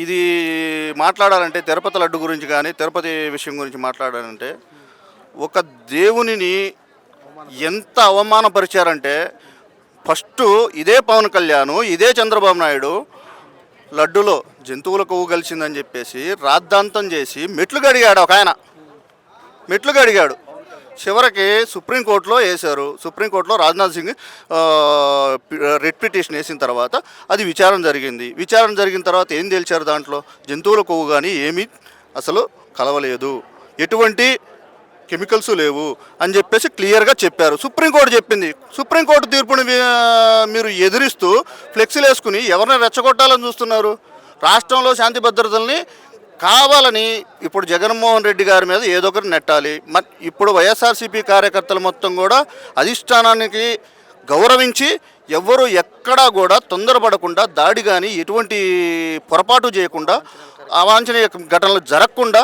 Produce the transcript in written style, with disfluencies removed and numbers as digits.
ఇది మాట్లాడాలంటే తిరుపతి లడ్డు గురించి కానీ తిరుపతి విషయం గురించి మాట్లాడాలంటే ఒక దేవునిని ఎంత అవమానపరిచారంటే ఫస్ట్ ఇదే పవన్ కళ్యాణ్ ఇదే చంద్రబాబు నాయుడు లడ్డులో జంతువుల కొవ్వు కలిసిందని చెప్పేసి రాద్ధాంతం చేసి మెట్లు గడిగాడు ఒక ఆయన. మెట్లు గడిగాడు. చివరికి సుప్రీంకోర్టులో వేశారు. సుప్రీంకోర్టులో రాజ్నాథ్ సింగ్ రిట్ పిటిషన్ వేసిన తర్వాత అది విచారణ జరిగింది. విచారణ జరిగిన తర్వాత ఏం తేల్చారు, దాంట్లో జంతువుల కొవ్వు కానీ ఏమీ అసలు కలవలేదు, ఎటువంటి కెమికల్స్ లేవు అని చెప్పేసి క్లియర్గా చెప్పారు. సుప్రీంకోర్టు చెప్పింది. సుప్రీంకోర్టు తీర్పుని మీరు ఎదిరిస్తూ ఫ్లెక్సీలు వేసుకుని ఎవరిని రెచ్చగొట్టాలని చూస్తున్నారు? రాష్ట్రంలో శాంతి భద్రతల్ని కావాలని ఇప్పుడు జగన్మోహన్ రెడ్డి గారి మీద ఏదో ఒకటి నెట్టాలి. ఇప్పుడు వైఎస్ఆర్సీపీ కార్యకర్తలు మొత్తం కూడా అధిష్టానానికి గౌరవించి ఎవ్వరూ ఎక్కడా కూడా తొందరపడకుండా దాడి కానీ ఎటువంటి పొరపాటు చేయకుండా అవాంఛనీయ ఘటనలు జరగకుండా